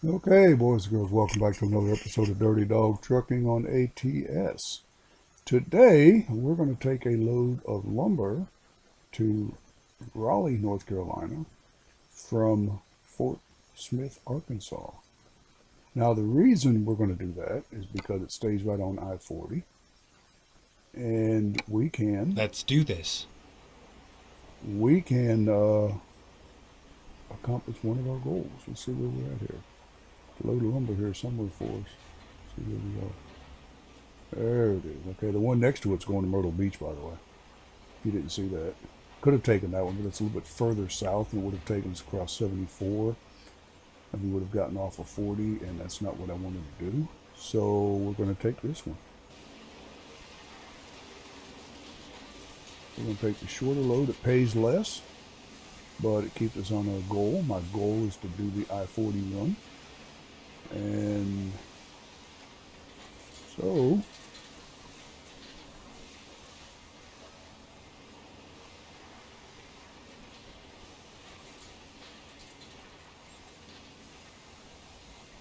Okay, boys and girls, welcome back to another episode of Dirty Dog Trucking on ATS. Today, we're going to take a load of lumber to Raleigh, North Carolina from Fort Smith, Arkansas. Now, the reason we're going to do that is because it stays right on I-40, and we can Let's do this. accomplish one of our goals. Let's see where we're at here. A load of lumber here somewhere for us. See where we are. There it is. Okay, the one next to it's going to Myrtle Beach, by the way. If you didn't see that. Could have taken that one, but it's a little bit further south and would have taken us across 74. And we would have gotten off of 40, and that's not what I wanted to do. So we're going to take this one. We're going to take the shorter load. It pays less, but it keeps us on our goal. My goal is to do the I-40 run. And so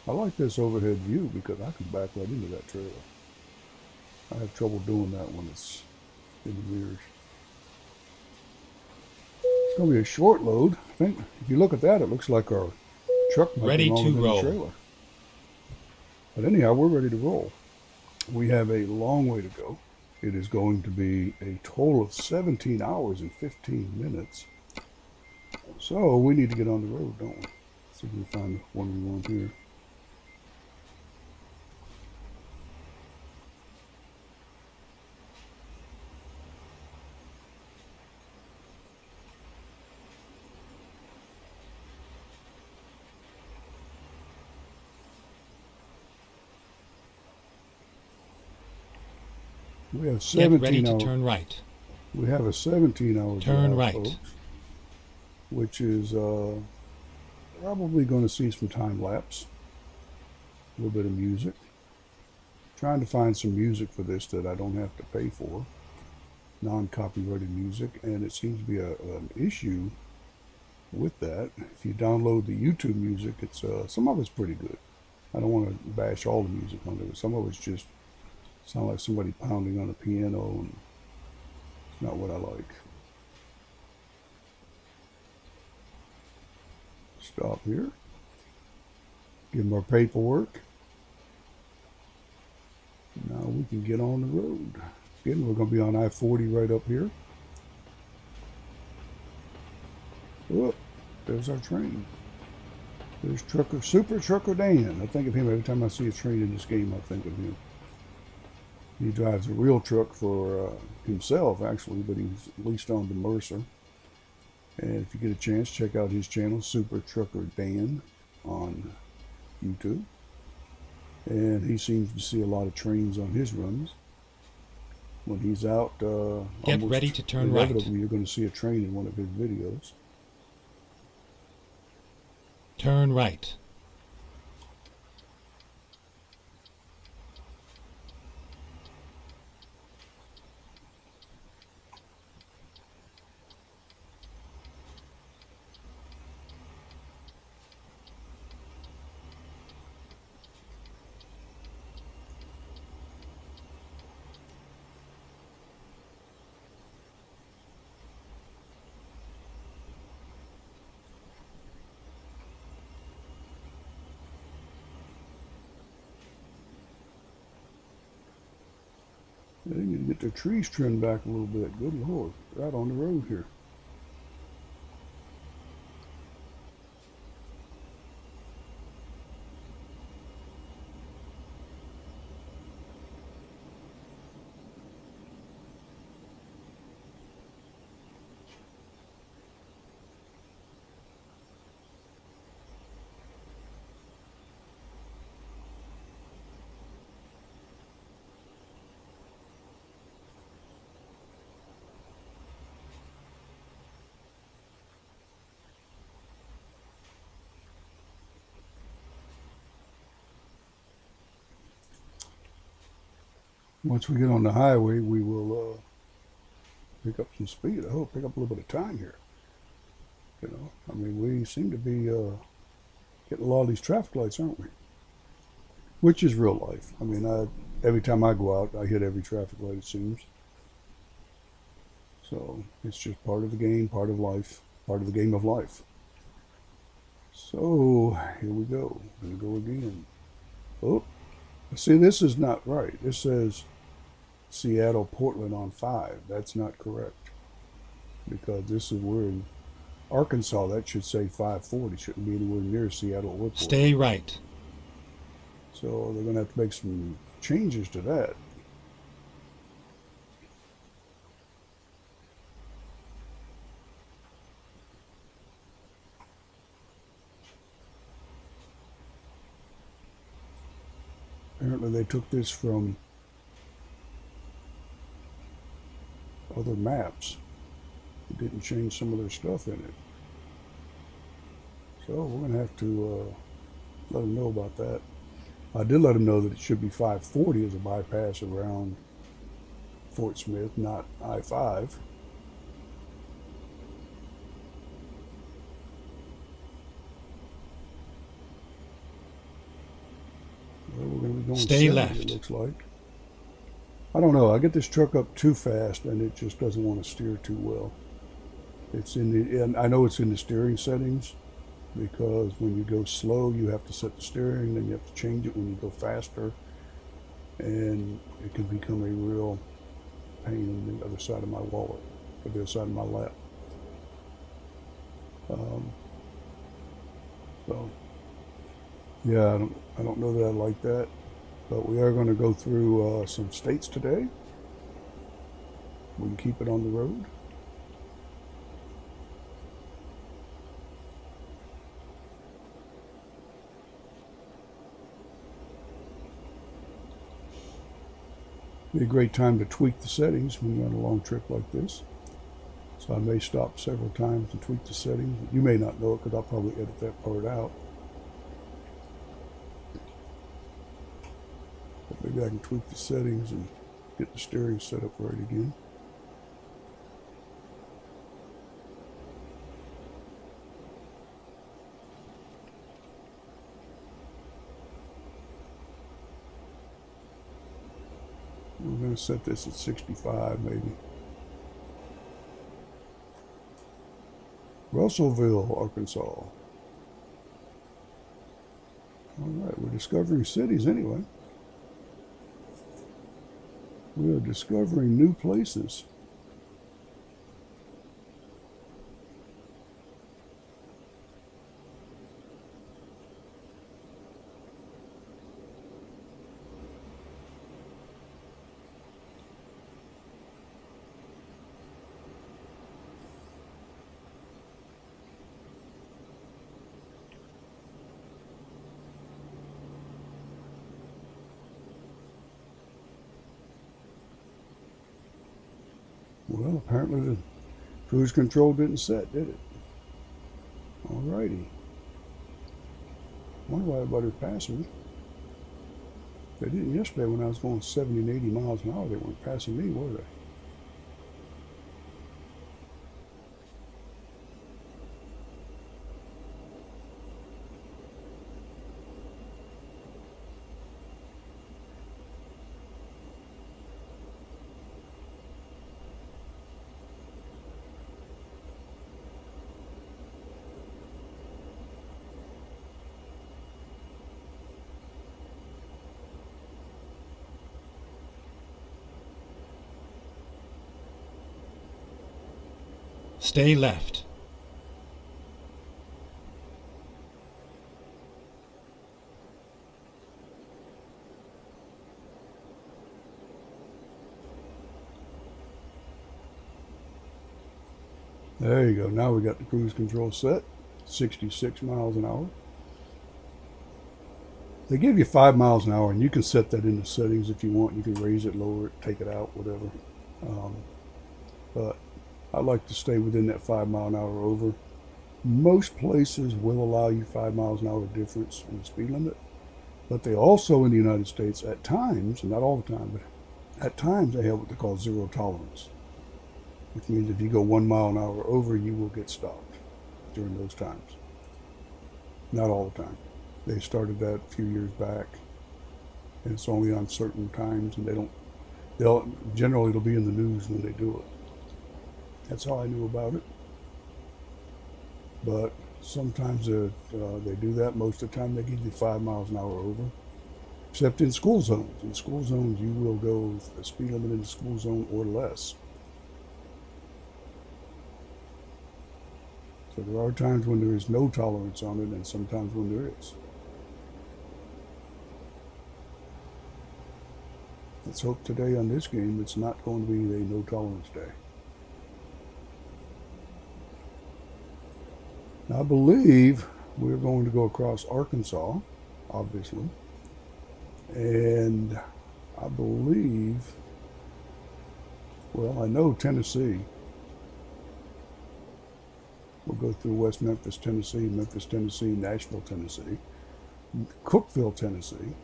I like this overhead view because I can back right into that trailer. I have trouble doing that when it's in the rears. It's going to be a short load. I think if you look at that, it looks like our truck might be Ready longer to than the roll. trailer. But anyhow, we're ready to roll. We have a long way to go. It is going to be a total of 17 hours and 15 minutes. So we need to get on the road, don't we? See if we can find one we want here. We have Get ready 17 to hours. turn right. We have a 17-hour Turn drive, right. folks, which is probably going to see some time lapse, a little bit of music. Trying to find some music for this that I don't have to pay for, non-copyrighted music, and it seems to be an issue with that. If you download the YouTube music, it's some of it's pretty good. I don't want to bash all the music on it, but some of it's just sound like somebody pounding on a piano, and it's not what I like. Stop here. Give them our paperwork. Now we can get on the road. Again, we're going to be on I-40 right up here. Oh, there's our train. There's Super Trucker Dan. I think of him every time I see a train in this game. I think of him. He drives a real truck for himself, actually, but he's leased on to Mercer. And if you get a chance, check out his channel, Super Trucker Dan, on YouTube. And he seems to see a lot of trains on his runs. When he's out, Get almost ready to turn right. inevitably you're going to see a train in one of his videos. Turn right. They need to get their trees trimmed back a little bit. Good Lord, right on the road here. Once we get on the highway, we will pick up some speed. I hope pick up a little bit of time here. I mean, we seem to be getting a lot of these traffic lights, aren't we? Which is real life. I mean, every time I go out, I hit every traffic light, it seems. So it's just part of the game, part of life, part of the game of life. So here we go. Gonna go again. Oh, see, this is not right. This says Seattle, Portland on 5. That's not correct because this is we're in Arkansas. That should say 540. Shouldn't be anywhere near Seattle or Portland. Stay right. So they're gonna have to make some changes to that. Apparently they took this from other maps. They didn't change some of their stuff in it. So we're going to have to let them know about that. I did let them know that it should be 540 as a bypass around Fort Smith, not I-5. Well, we're going to be going Stay 70, left. it looks like. I don't know. I get this truck up too fast and it just doesn't want to steer too well. It's in the, and I know it's in the steering settings because when you go slow, you have to set the steering, then you have to change it when you go faster, and it can become a real pain in the other side of my wallet, or the other side of my lap. So, yeah, I don't know that I like that, but we are going to go through some states today. We can keep it on the road. Be a great time to tweak the settings when you're on a long trip like this. So I may stop several times to tweak the settings. You may not know it because I'll probably edit that part out. But maybe I can tweak the settings and get the steering set up right again. We're going to set this at 65 maybe. Russellville, Arkansas. All right, we're discovering cities anyway. We are discovering new places. Well, apparently the cruise control didn't set, did it? Alrighty. Wonder why everybody was passing me. They didn't yesterday when I was going 70 and 80 miles an hour. They weren't passing me, were they? Stay left. There you go. Now we got the cruise control set. 66 miles an hour. They give you 5 miles an hour, and you can set that in the settings if you want. You can raise it, lower it, take it out, whatever. But I like to stay within that 5 mile an hour over. Most places will allow you 5 miles an hour difference in the speed limit, but they also in the United States at times, and not all the time, but at times they have what they call zero tolerance, which means if you go 1 mile an hour over, you will get stopped during those times. Not all the time. They started that a few years back, and it's only on certain times, and they'll generally it'll be in the news when they do it. That's how I knew about it. But sometimes they do that. Most of the time, they give you 5 miles an hour over. Except in school zones. In school zones, you will go the speed limit in the school zone or less. So there are times when there is no tolerance on it, and sometimes when there is. Let's hope today on this game it's not going to be a no tolerance day. Now, I believe we're going to go across Arkansas, obviously. And I believe, well, I know Tennessee. We'll go through West Memphis, Tennessee, Nashville, Tennessee, Cookeville, Tennessee,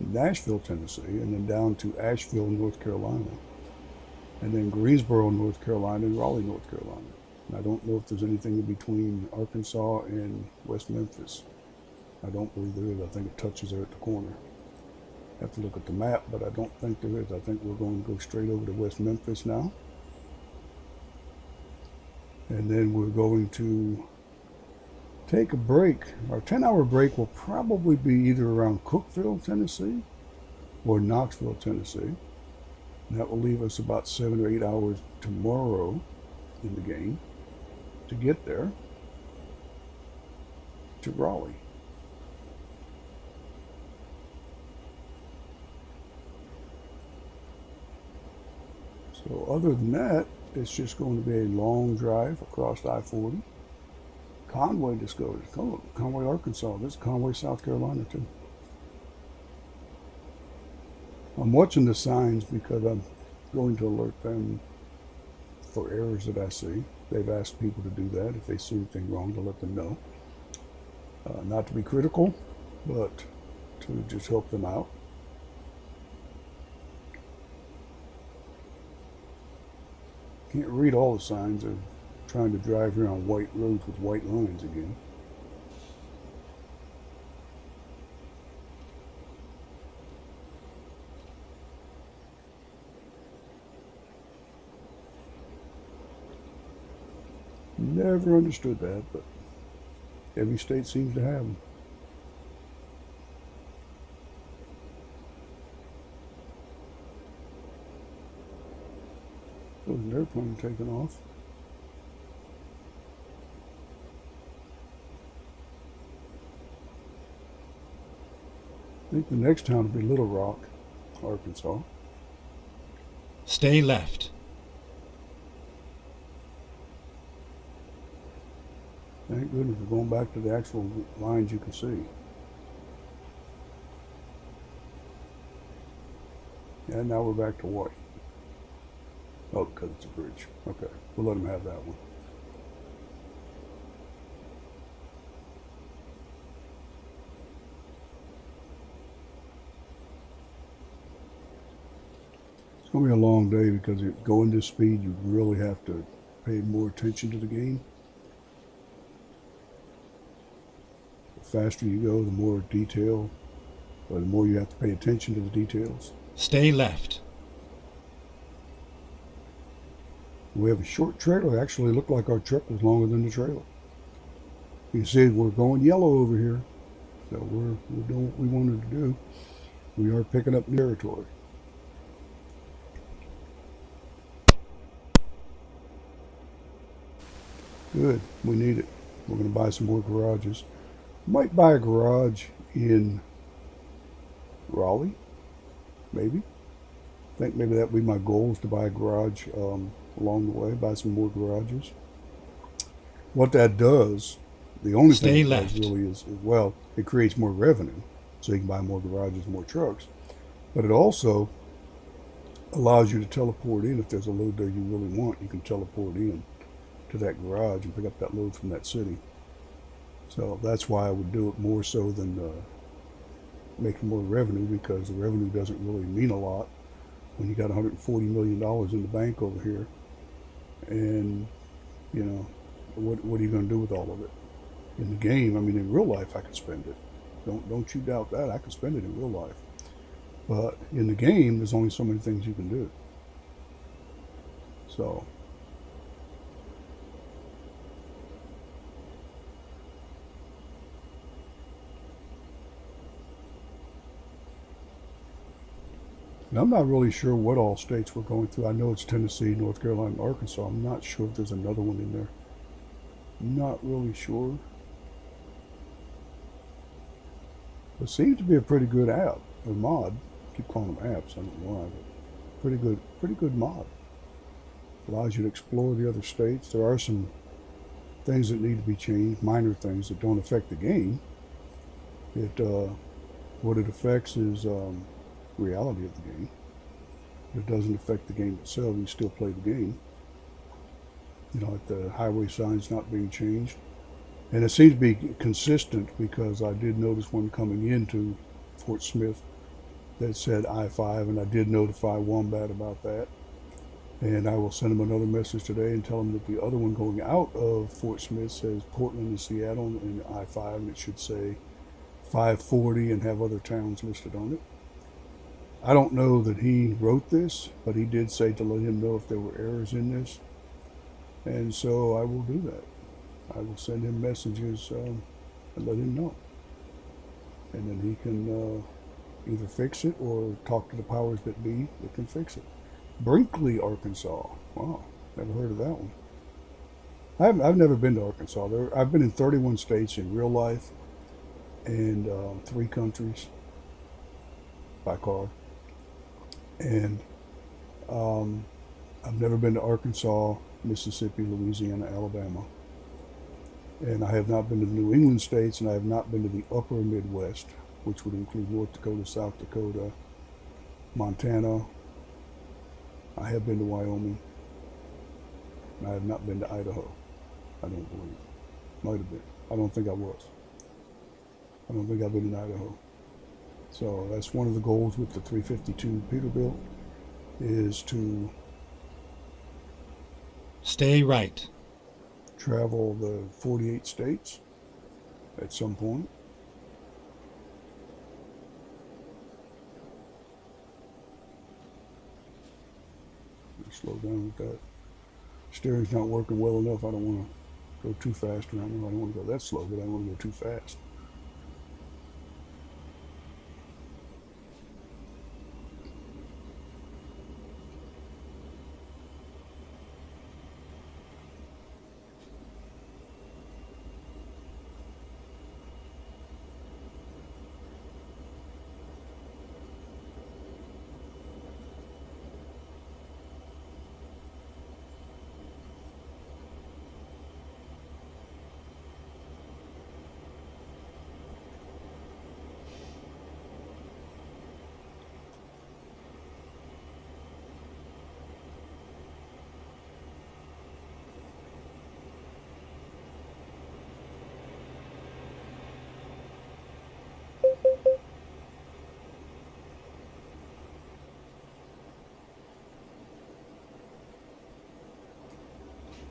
Nashville, Tennessee, and then down to Asheville, North Carolina, and then Greensboro, North Carolina, and Raleigh, North Carolina. And I don't know if there's anything in between Arkansas and West Memphis. I don't believe there is. I think it touches there at the corner. I have to look at the map, but I don't think there is. I think we're going to go straight over to West Memphis now. And then we're going to take a break. Our 10-hour break will probably be either around Cookeville, Tennessee, or Knoxville, Tennessee. And that will leave us about 7 or 8 hours tomorrow in the game to get there to Raleigh. So other than that, it's just going to be a long drive across I-40. Conway discovered Conway, Arkansas. This is Conway, South Carolina, too. I'm watching the signs because I'm going to alert them for errors that I see. They've asked people to do that if they see anything wrong, to let them know. Not to be critical, but to just help them out. Can't read all the signs. They're trying to drive here on white roads with white lines again. Never understood that, but every state seems to have them. There's an airplane taking off. I think the next town will be Little Rock, Arkansas. Stay left. Thank goodness we're going back to the actual lines you can see. And now we're back to white. Oh, because it's a bridge. Okay, we'll let them have that one. It's going to be a long day because going this speed, you really have to pay more attention to the game. The faster you go, the more detail, or the more you have to pay attention to the details. Stay left. We have a short trailer. It actually looked like our truck was longer than the trailer. You see, we're going yellow over here. So we're doing what we wanted to do. We are picking up territory. Good. We need it. We're going to buy some more garages. Might buy a garage in Raleigh. Maybe. I think maybe that would be my goal, is to buy a garage along the way, buy some more garages. What that does, the only Stay thing it left. does really is, well, it creates more revenue, so you can buy more garages, more trucks. But it also allows you to teleport in. If there's a load there you really want, you can teleport in to that garage and pick up that load from that city. So that's why I would do it more so than making more revenue, because the revenue doesn't really mean a lot when you got $140 million in the bank over here. And, you know, what are you going to do with all of it? In the game, I mean, in real life, I could spend it. Don't you doubt that. I could spend it in real life. But in the game, there's only so many things you can do. So, and I'm not really sure what all states we're going through. I know it's Tennessee, North Carolina, and Arkansas. I'm not sure if there's another one in there. Not really sure. It seems to be a pretty good app or mod. I keep calling them apps. I don't know why, but pretty good mod. Allows you to explore the other states. There are some things that need to be changed, minor things that don't affect the game. It what it affects is reality of the game. It doesn't affect the game itself. You still play the game. You know, like the highway signs not being changed. And it seems to be consistent because I did notice one coming into Fort Smith that said I-5, and I did notify Wombat about that. And I will send him another message today and tell him that the other one going out of Fort Smith says Portland and Seattle and I-5, and it should say 540 and have other towns listed on it. I don't know that he wrote this, but he did say to let him know if there were errors in this. And so I will do that. I will send him messages and let him know. And then he can either fix it or talk to the powers that be that can fix it. Brinkley, Arkansas. Wow, never heard of that one. I've never been to Arkansas. I've been in 31 states in real life and 3 countries by car. And I've never been to Arkansas, Mississippi, Louisiana, Alabama. And I have not been to the New England states, and I have not been to the upper Midwest, which would include North Dakota, South Dakota, Montana. I have been to Wyoming. And I have not been to Idaho. I don't believe. Might have been. I don't think I was. I don't think I've been in Idaho. So that's one of the goals with the 352 Peterbilt is to Stay right. travel the 48 states at some point. Slow down with that. Steering's not working well enough. I don't want to go too fast around here. I don't want to go that slow, but I don't want to go too fast.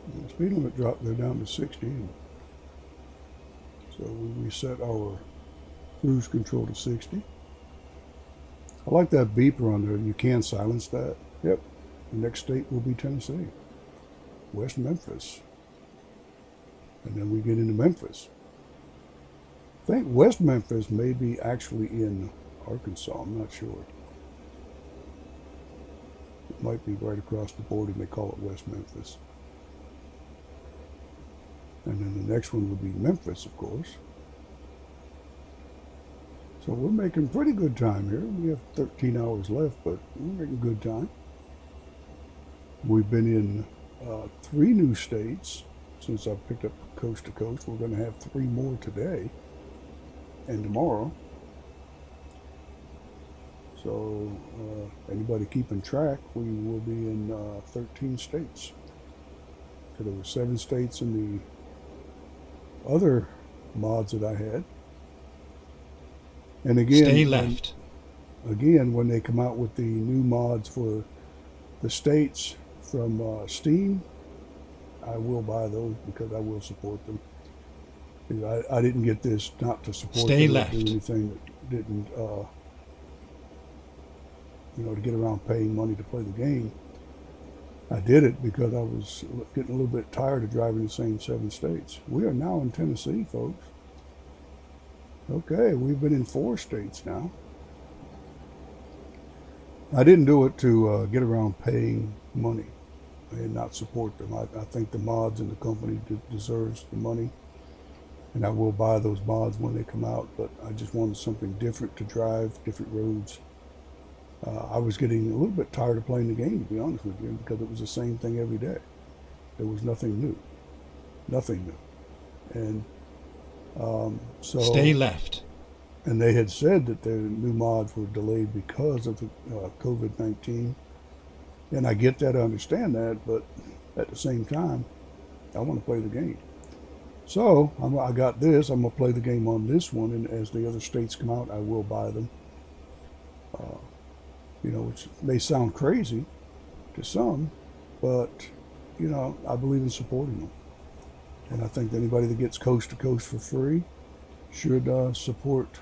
The speed limit dropped there down to 60. So we reset our cruise control to 60. I like that beeper on there. You can silence that. Yep. The next state will be Tennessee. West Memphis. And then we get into Memphis. I think West Memphis may be actually in Arkansas. I'm not sure. It might be right across the border and they call it West Memphis. And then the next one would be Memphis, of course. So we're making pretty good time here. We have 13 hours left, but we're making good time. We've been in 3 new states since I've picked up coast to coast. We're going to have 3 more today and tomorrow. So anybody keeping track, we will be in 13 states. So there were 7 states in the other mods that I had. And again, Stay left. When they come out with the new mods for the states from Steam, I will buy those because I will support them. I didn't get this not to support Stay them or do left. anything that didn't, to get around paying money to play the game. I did it because I was getting a little bit tired of driving the same 7 states. We are now in Tennessee, folks. Okay, we've been in 4 states now. I didn't do it to get around paying money and not support them. I think the mods and the company deserves the money, and I will buy those mods when they come out. But I just wanted something different to drive, different roads. I was getting a little bit tired of playing the game, to be honest with you, because it was the same thing every day. There was nothing new, nothing new, and Stay so. left. And they had said that their new mods were delayed because of the COVID-19. And I get that, I understand that, but at the same time, I want to play the game. So I got this. I'm going to play the game on this one, and as the other states come out, I will buy them. Uh, which may sound crazy to some, but I believe in supporting them, and I think anybody that gets coast to coast for free should support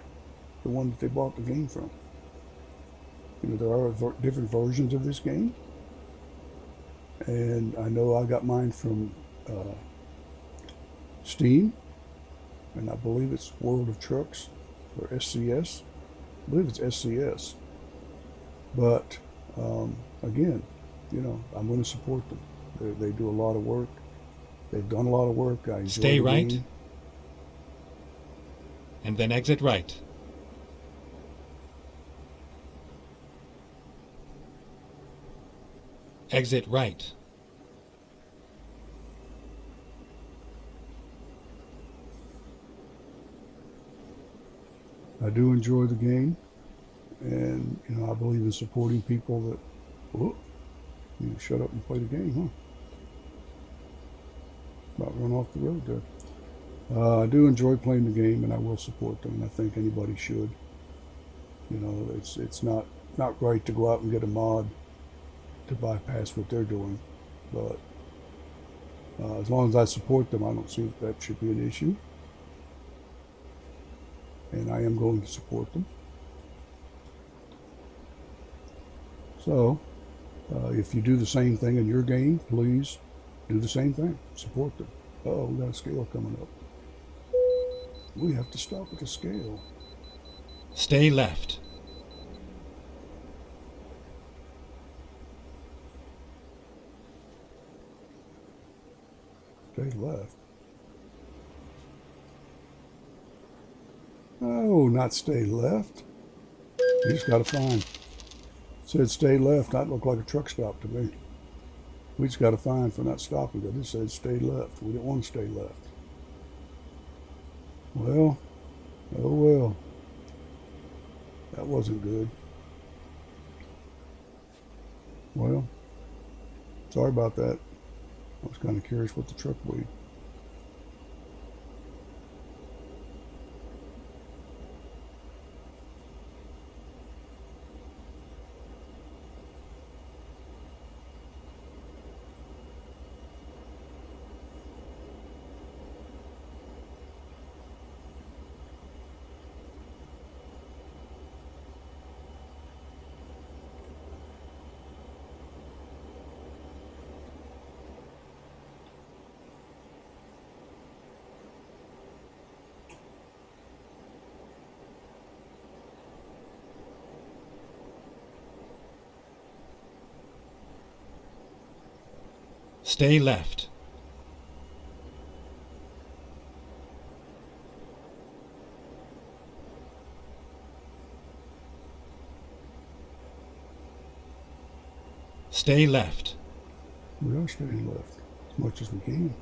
the one that they bought the game from. There are different versions of this game, and I know I got mine from Steam, and I believe it's World of Trucks or SCS. I believe it's SCS. But again, I'm going to support them. They do a lot of work. They've done a lot of work. I enjoy Stay the right, game. and then exit right. Exit right. I do enjoy the game, and I believe in supporting people that. Whoop, shut up and play the game, huh? About run off the road there. I do enjoy playing the game, and I will support them, and I think anybody should. It's not right to go out and get a mod to bypass what they're doing, but as long as I support them, I don't see that should be an issue, and I am going to support them. So, if you do the same thing in your game, please do the same thing. Support them. Oh, we got a scale coming up. We have to stop at the scale. Stay left. Stay left. Oh, not stay left. You just got to find. It said stay left. That looked like a truck stop to me. We just got a fine for not stopping, but it said stay left. We didn't want to stay left. Well, oh well. That wasn't good. Well, sorry about that. I was kind of curious what the truck weighed. Stay left. Stay left. We are staying left as much as we can.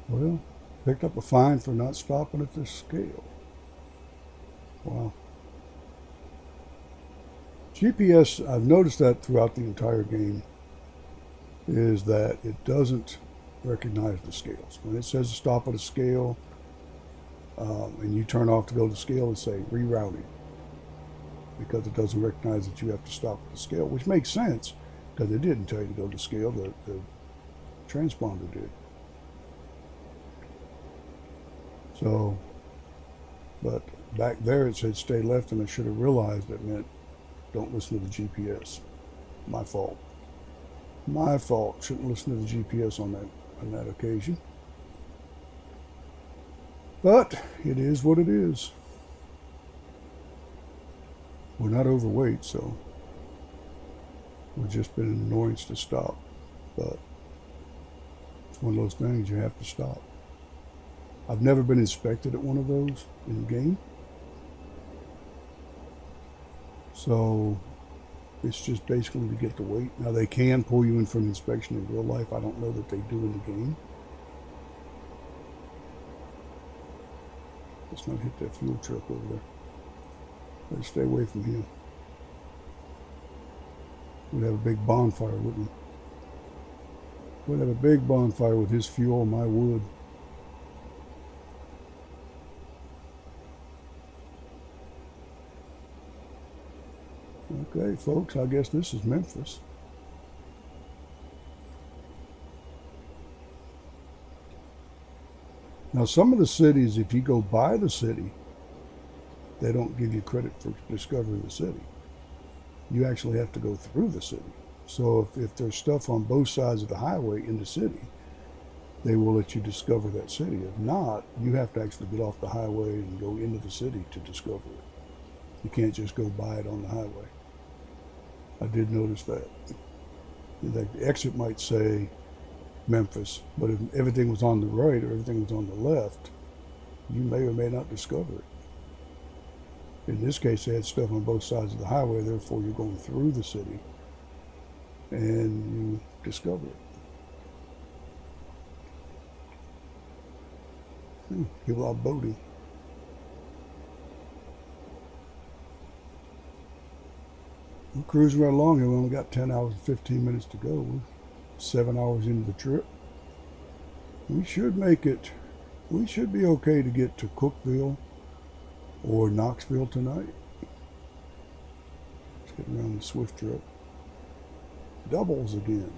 Well, picked up a fine for not stopping at this scale. Wow. GPS, I've noticed that throughout the entire game, is that it doesn't recognize the scales. When it says stop at a scale, and you turn off to go to the scale, and say rerouting, because it doesn't recognize that you have to stop at the scale, which makes sense because it didn't tell you to go to scale. The transponder did. So, but back there it said stay left, and I should have realized it meant don't listen to the GPS. My fault. My fault. Shouldn't listen to the GPS on that occasion. But it is what it is. We're not overweight, so we've just been an annoyance to stop. But it's one of those things you have to stop. I've never been inspected at one of those in the game. So it's just basically to get the weight. Now they can pull you in for an inspection in real life. I don't know that they do in the game. Let's not hit that fuel truck over there. Let's stay away from him. We'd have a big bonfire, wouldn't we? We'd have a big bonfire with his fuel and my wood. Okay, folks, I guess this is Memphis. Now, some of the cities, if you go by the city, they don't give you credit for discovering the city. You actually have to go through the city. So if there's stuff on both sides of the highway in the city, they will let you discover that city. If not, you have to actually get off the highway and go into the city to discover it. You can't just go by it on the highway. I did notice that. The exit might say Memphis, but if everything was on the right or everything was on the left, you may or may not discover it. In this case, they had stuff on both sides of the highway, therefore you're going through the city and you discover it. People are boating. We're cruising right along here. We only got 10 hours and 15 minutes to go. We're 7 hours into the trip. We should make it. We should be okay to get to Cookville or Knoxville tonight. Let's get around the Swift truck. Doubles again.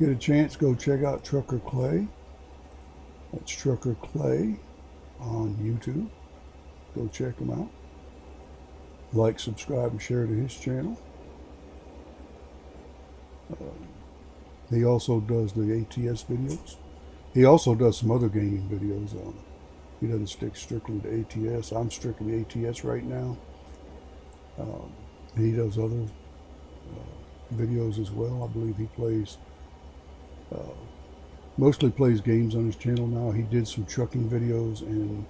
Get a chance, go check out Trucker Clay. That's Trucker Clay on YouTube. Go check him out. Like, subscribe, and share to his channel. He also does the ATS videos. He also does some other gaming videos. He doesn't stick strictly to ATS. I'm strictly ATS right now. He does other videos as well. I believe he plays mostly plays games on his channel now. He did some trucking videos and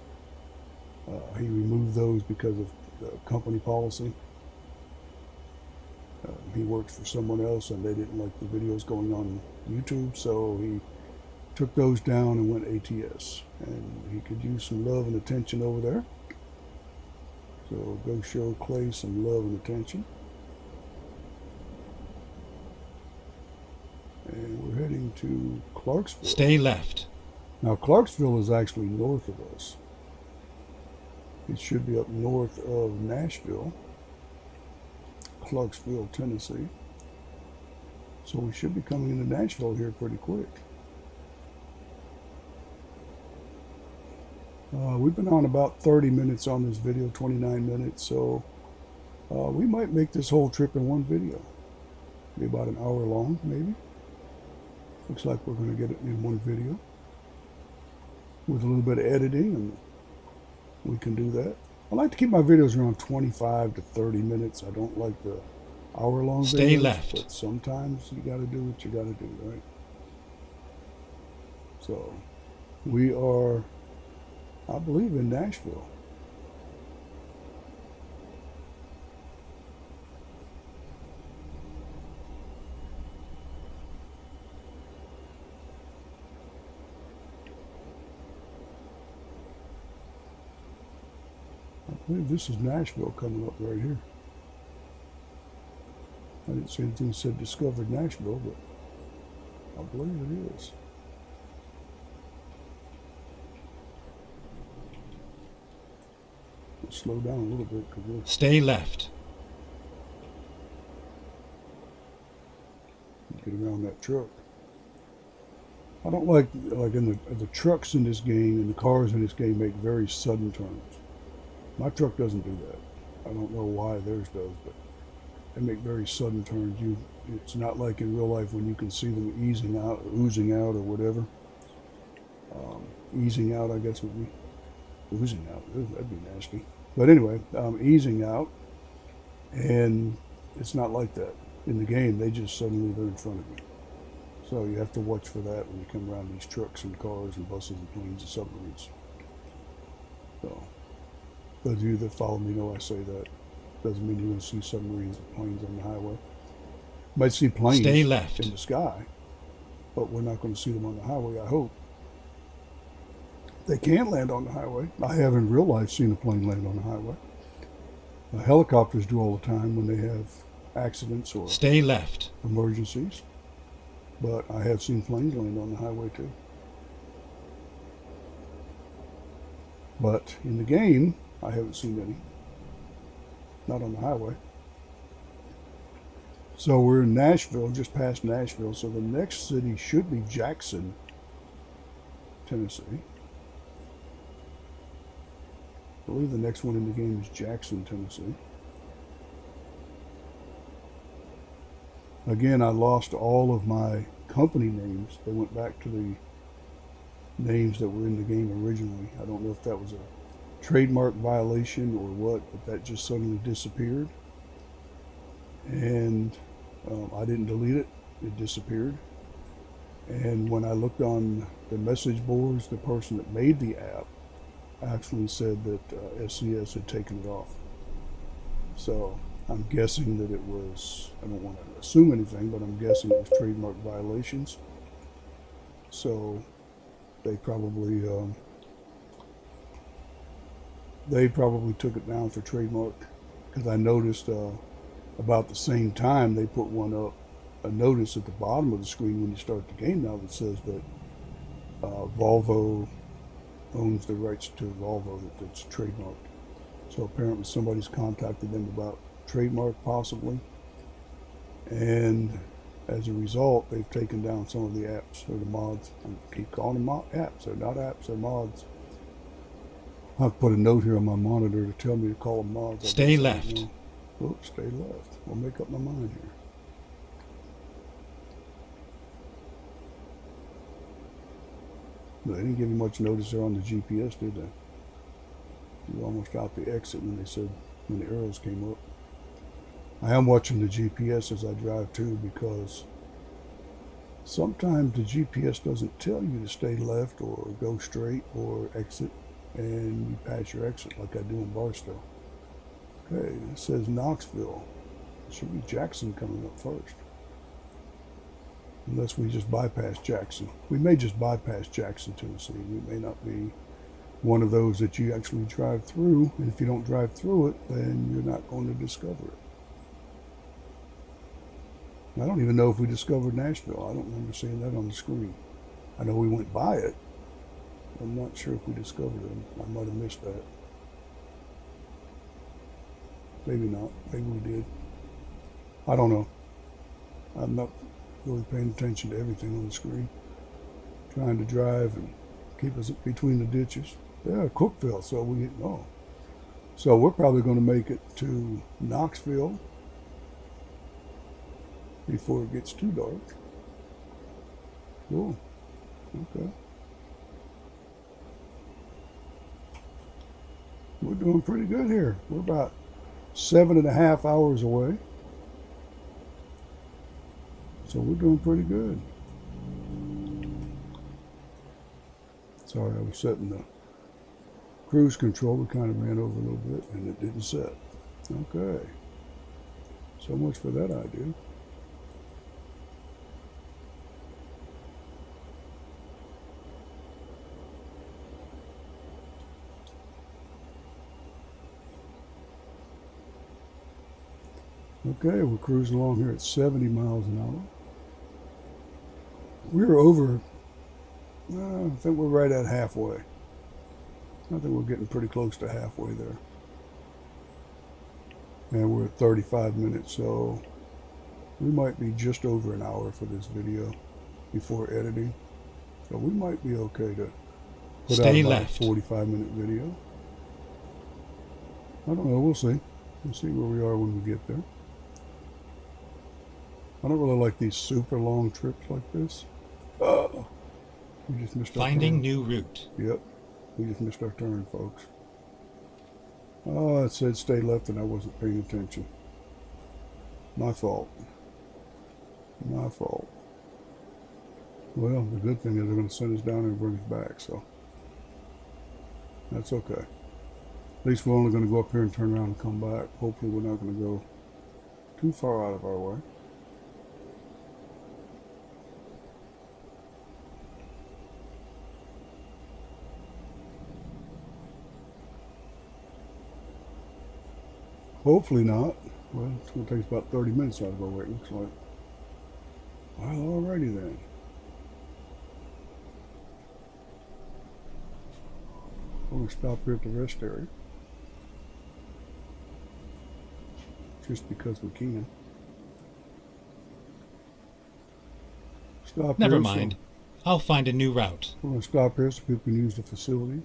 he removed those because of company policy. He worked for someone else and they didn't like the videos going on YouTube, so he took those down and went ATS. And he could use some love and attention over there. So go show Clay some love and attention. And we're heading to Clarksville. Stay left. Now, Clarksville is actually north of us. It should be up north of Nashville, Clarksville, Tennessee. So we should be coming into Nashville here pretty quick. We've been on about 30 minutes on this video, 29 minutes, so we might make this whole trip in one video. Be about an hour long, maybe. Looks like we're going to get it in one video with a little bit of editing, and we can do that. I like to keep my videos around 25 to 30 minutes. I don't like the hour-long videos. Stay left. But sometimes you got to do what you got to do, right? So we are, I believe, in Nashville. I believe this is Nashville coming up right here. I didn't see anything that said discovered Nashville, but I believe it is. Let's slow down a little bit because we'll Stay left. get around that truck. I don't like in the trucks in this game and the cars in this game make very sudden turns. My truck doesn't do that. I don't know why theirs does, but they make very sudden turns. It's not like in real life when you can see them easing out, oozing out, or whatever. Easing out, I guess, would be oozing out. Ooh, that'd be nasty. But anyway, easing out, and it's not like that in the game. They just suddenly they're in front of you. So you have to watch for that when you come around these trucks and cars and buses and planes and submarines. So those of you that follow me know I say that. Doesn't mean you're going to see submarines and planes on the highway. You might see planes Stay left. in the sky, but we're not going to see them on the highway, I hope. They can land on the highway. I have in real life seen a plane land on the highway. Helicopters do all the time when they have accidents or Stay left. emergencies. But I have seen planes land on the highway too. But in the game, I haven't seen any. Not on the highway. So we're in Nashville, just past Nashville. So the next city should be Jackson, Tennessee. I believe the next one in the game is Jackson, Tennessee. Again, I lost all of my company names. They went back to the names that were in the game originally. I don't know if that was a trademark violation or what, but that just suddenly disappeared. And I didn't delete it. It disappeared. And when I looked on the message boards, the person that made the app actually said that SCS had taken it off. So I'm guessing that it was, I don't want to assume anything, but I'm guessing it was trademark violations. So they probably took it down for trademark, because I noticed about the same time they put one up, a notice at the bottom of the screen when you start the game now that says that Volvo owns the rights to Volvo, that's trademarked. So apparently somebody's contacted them about trademark possibly, and as a result they've taken down some of the apps or the mods. I keep calling them apps. They're not apps, they're mods. I'll put a note here on my monitor to tell me to call them mods. Stay left. Oops, stay left. I'll make up my mind here. But they didn't give you much notice there on the GPS, did they? You were almost out the exit when they said, when the arrows came up. I am watching the GPS as I drive too, because sometimes the GPS doesn't tell you to stay left or go straight or exit, and you pass your exit like I do in Barstow. Okay, it says Knoxville. It should be Jackson coming up first. Unless we just bypass Jackson. We may just bypass Jackson, Tennessee. We may not be one of those that you actually drive through, and if you don't drive through it, then you're not going to discover it. I don't even know if we discovered Nashville. I don't remember seeing that on the screen. I know we went by it. I'm not sure if we discovered it. I might have missed that. Maybe not. Maybe we did. I don't know. I'm not really paying attention to everything on the screen. Trying to drive and keep us between the ditches. Yeah, Cookville. So we're probably going to make it to Knoxville before it gets too dark. Cool. Okay. We're doing pretty good here. We're about 7.5 hours away. So we're doing pretty good. Sorry, I was setting the cruise control. We kind of ran over a little bit and it didn't set. Okay. So much for that idea. Okay, we're cruising along here at 70 miles an hour. We're over, I think we're right at halfway. I think we're getting pretty close to halfway there. And we're at 35 minutes, so we might be just over an hour for this video before editing. So we might be okay to put out Stay about a left. 45-minute video. I don't know, we'll see. We'll see where we are when we get there. I don't really like these super long trips like this. We just missed our Finding turn. new route. Yep, we just missed our turn, folks. Oh, it said stay left and I wasn't paying attention. My fault. My fault. Well, the good thing is they're going to send us down and bring us back, so that's okay. At least we're only going to go up here and turn around and come back. Hopefully we're not going to go too far out of our way. Hopefully not. Well, it's going to take about 30 minutes out of our way, it looks like. Well, alrighty then. We're going to stop here at the rest area. Just because we can. Stop Never here, mind. I'll find a new route. We're going to stop here so people can use the facility.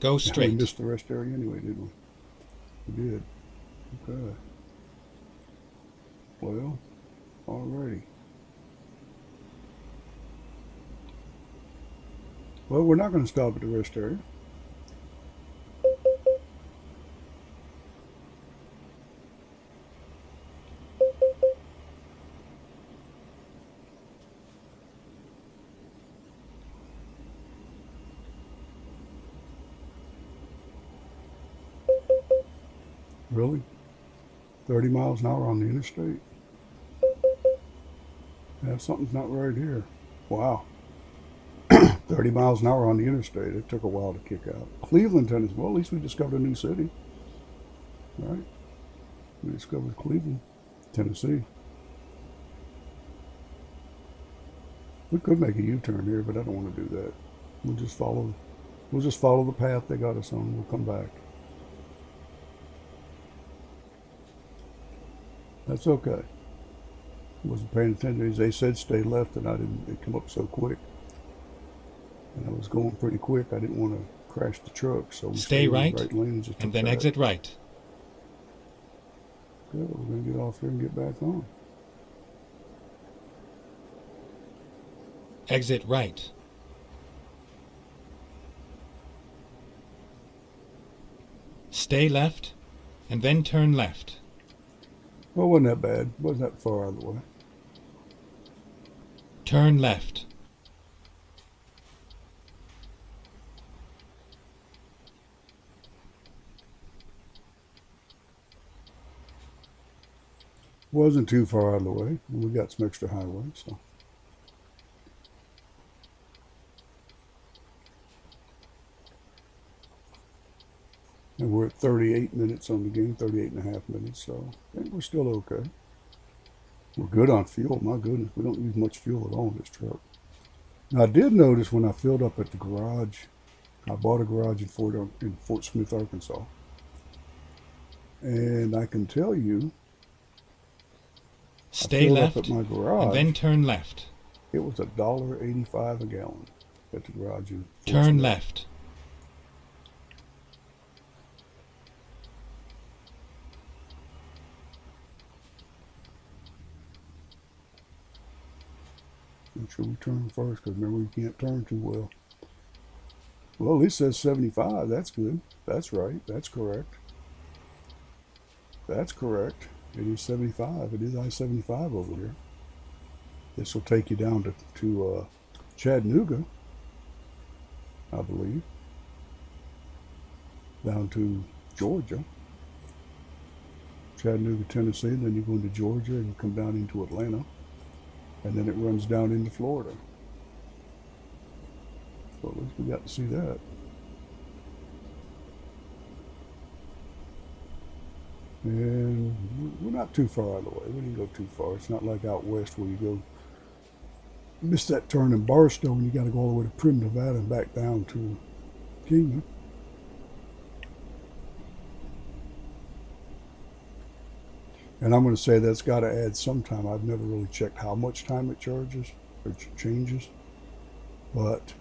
Go We straight. missed the rest area anyway, didn't we? We did. Okay. Well, alrighty. Well, we're not going to stop at the rest area. Really? 30 miles an hour on the interstate? Yeah, something's not right here. Wow. 30 miles an hour on the interstate. It took a while to kick out. Cleveland, Tennessee. Well, at least we discovered a new city. Right? We discovered Cleveland, Tennessee. We could make a U-turn here, but I don't want to do that. We'll just follow the path they got us on. We'll come back. That's okay. Wasn't paying attention. They said stay left, and I didn't. It come up so quick, and I was going pretty quick. I didn't want to crash the truck, so we Stay stayed in right, the right lane and just and took then that. exit right. Good. We're gonna get off here and get back on. Exit right. Stay left, and then turn left. Well, wasn't that bad. Wasn't that far out of the way. Turn left. Wasn't too far out of the way. And we got some extra highway, so. And we're at 38 minutes on the game, 38 and a half minutes, so I think we're still okay. We're good on fuel. My goodness, we don't use much fuel at all in this truck. Now, I did notice when I filled up at the garage, I bought a garage in Fort Smith, Arkansas. And I can tell you, Stay filled left, up at my garage, and then turn left. it was $1.85 a gallon at the garage in Fort Turn Smith. left. Make sure we turn first, because remember, we can't turn too well. Well, at least it says 75. That's good. That's right. That's correct. That's correct. It is 75. It is I-75 over here. This will take you down to Chattanooga, I believe. Down to Georgia. Chattanooga, Tennessee. Then you go into Georgia and come down into Atlanta. And then it runs down into Florida. So at least we got to see that. And we're not too far out of the way. We didn't go too far. It's not like out west where you go missed that turn in Barstow, and you got to go all the way to Prim, Nevada, and back down to Kingman. And I'm going to say that's got to add some time. I've never really checked how much time it charges or changes, but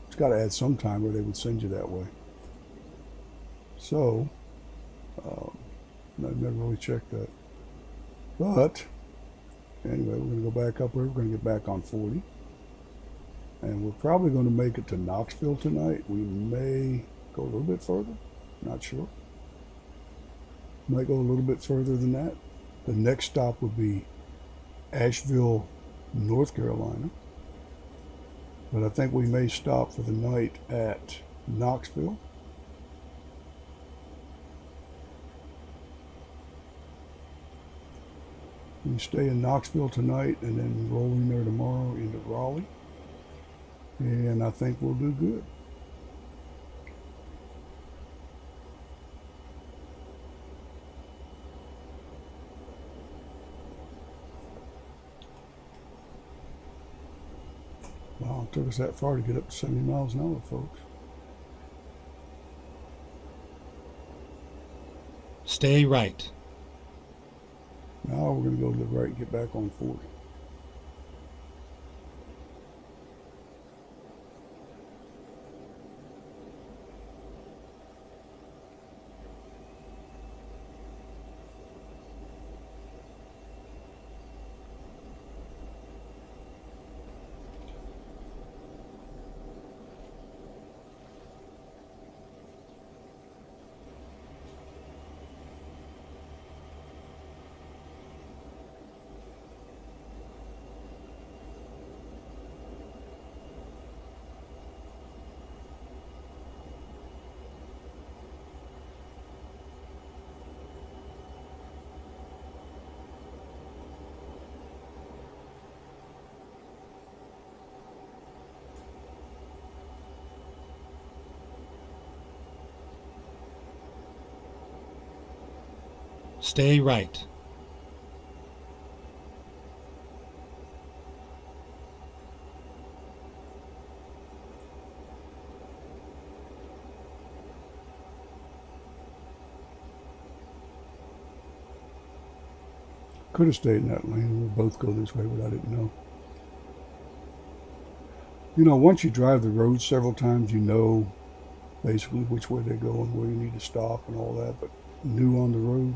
it's got to add some time, or they would send you that way. So um, I've never really checked that. But anyway, we're going to go back up here. We're going to get back on 40. And we're probably going to make it to Knoxville tonight. We may go a little bit further. Not sure. Might go a little bit further than that. The next stop would be Asheville, North Carolina. But I think we may stop for the night at Knoxville. We stay in Knoxville tonight and then roll in there tomorrow into Raleigh. And I think we'll do good. Wow, it took us that far to get up to 70 miles an hour, folks. Stay right. Now we're going to go to the right and get back on 40. Stay right. Could have stayed in that lane. We'll both go this way, but I didn't know. You know, once you drive the road several times, you know basically which way they go and where you need to stop and all that. But new on the road,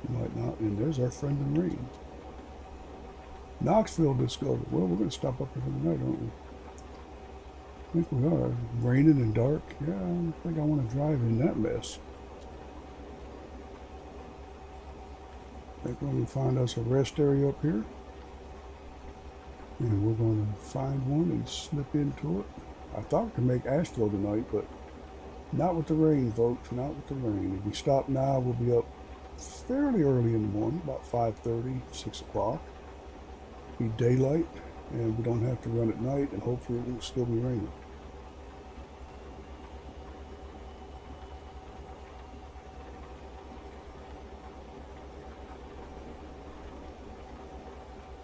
you might not. And there's our friend in rain. Knoxville discovered. Well, we're going to stop up here for the night, aren't we? I think we are. Raining and dark. Yeah, I don't think I want to drive in that mess. I think we're going to find us a rest area up here. And we're going to find one and slip into it. I thought we could make Asheville tonight, but not with the rain, folks. Not with the rain. If we stop now, we'll be up fairly early in the morning, about 5:30, 6 o'clock. Be daylight, and we don't have to run at night, and hopefully it won't still be raining.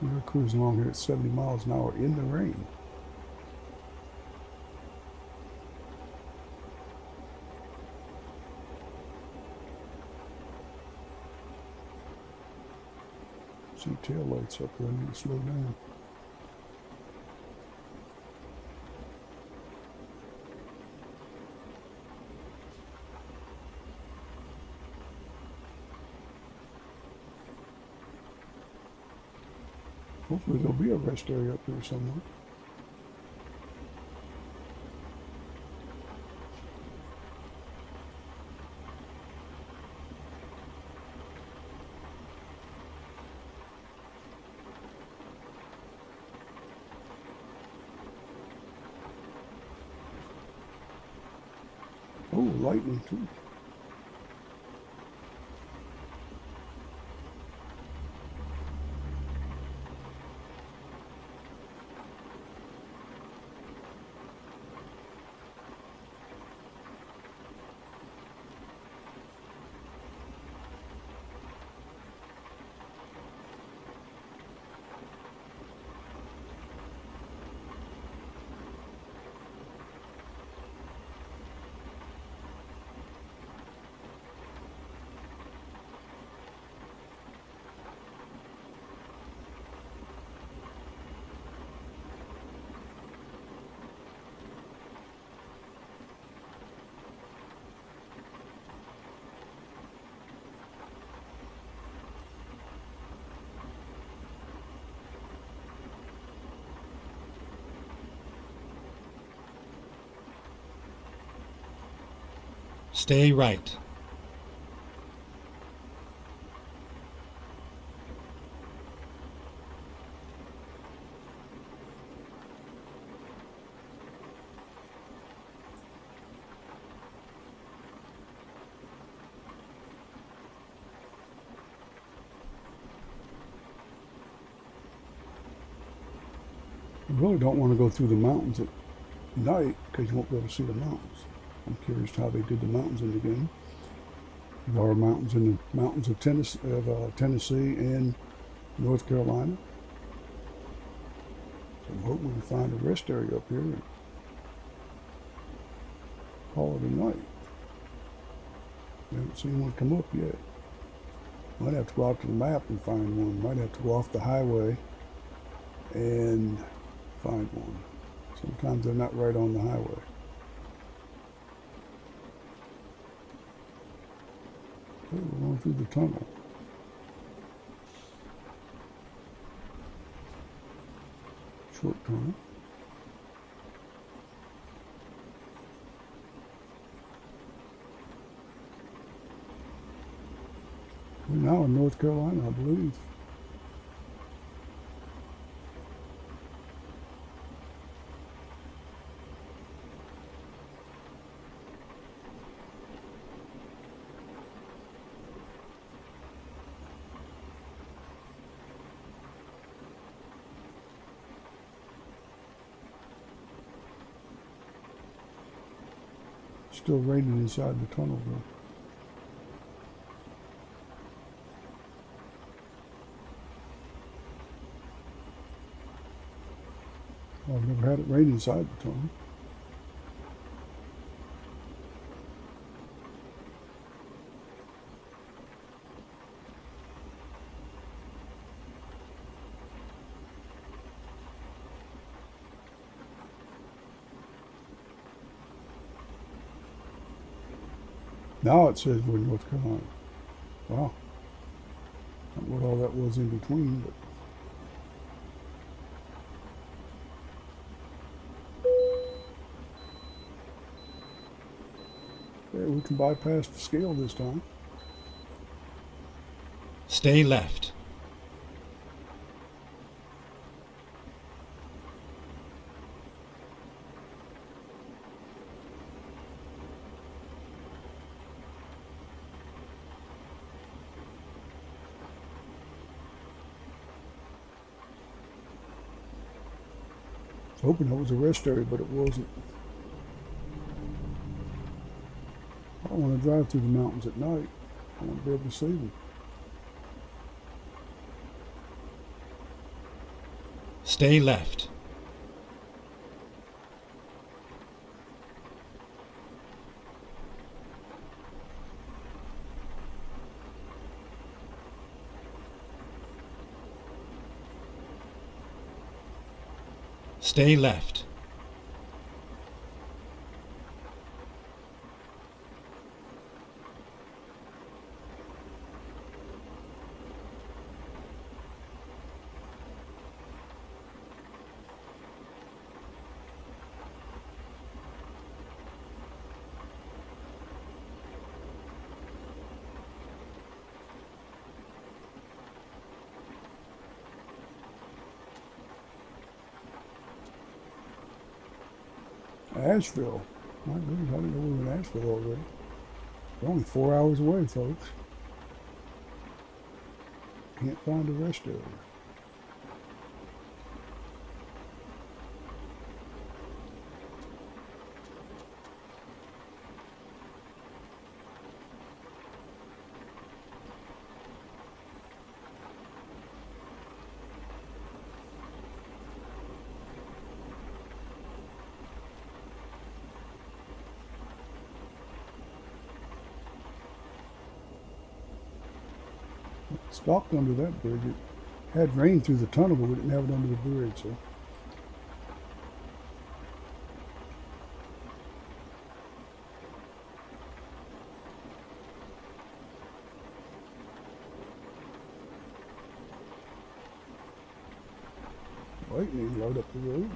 We're cruising along here at 70 miles an hour in the rain. See tail lights up there. I need to slow down. Hopefully there'll be a rest area up here somewhere. Oh, lightning too. Stay right. I really don't want to go through the mountains at night because you won't be able to see the mountains. I'm curious how they did the mountains in the game. There are mountains in the mountains of Tennessee and North Carolina. So I'm hoping we can find a rest area up here and call it a night. We haven't seen one come up yet. Might have to go out to the map and find one. Might have to go off the highway and find one. Sometimes they're not right on the highway. Okay, we're going through the tunnel. Short tunnel. We're now in North Carolina, I believe. Still raining inside the tunnel though. I've never had it rain inside the tunnel. Now it says we're in North Carolina. Wow. I don't know what all that was in between, but yeah, we can bypass the scale this time. Stay left. I was hoping that was a rest area, but it wasn't. I don't want to drive through the mountains at night. I want to be able to see them. Stay left. Stay left. Asheville. My goodness, I didn't know we were in Asheville already. We're only 4 hours away, folks. Can't find a rest area. Stopped under that bridge. It had rain through the tunnel, but we didn't have it under the bridge, so. Lightning right up the road.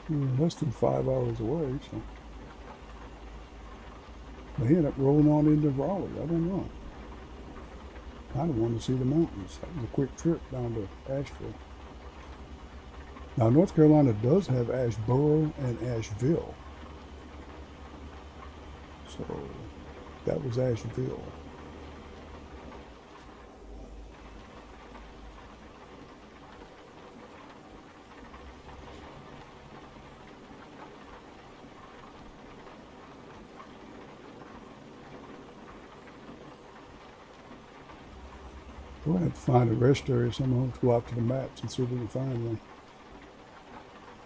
We're less than 5 hours away, so they end up rolling on into Raleigh. I don't know. Kind of wanted to see the mountains. That was a quick trip down to Asheville. Now, North Carolina does have Asheboro and Asheville. So that was Asheville. We'll have to find a rest area somewhere. Let's go out to the maps and see if we can find one.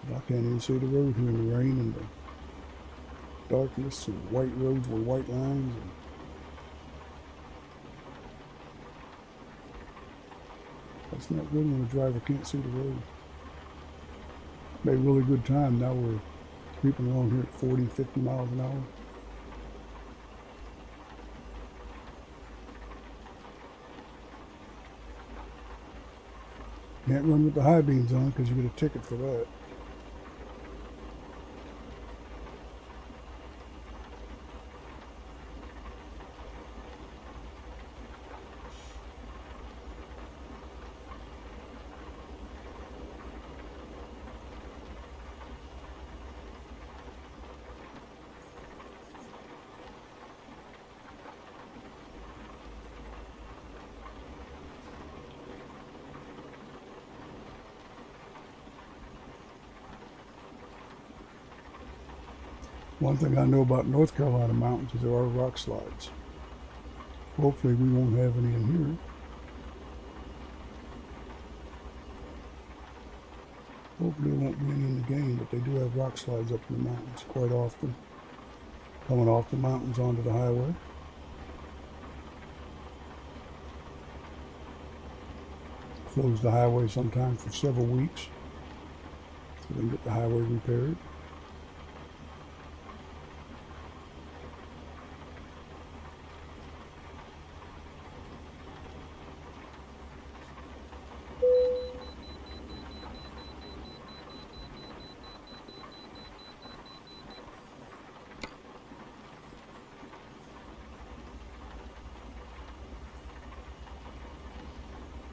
But I can't even see the road here in the rain and the darkness and white roads with white lines. And that's not good when a driver can't see the road. Made a really good time. Now we're creeping along here at 40, 50 miles an hour. Can't run with the high beams on because you get a ticket for that. One thing I know about North Carolina mountains is there are rock slides. Hopefully we won't have any in here. Hopefully there won't be any in the game, but they do have rock slides up in the mountains quite often. Coming off the mountains onto the highway. Close the highway sometimes for several weeks so they can get the highway repaired.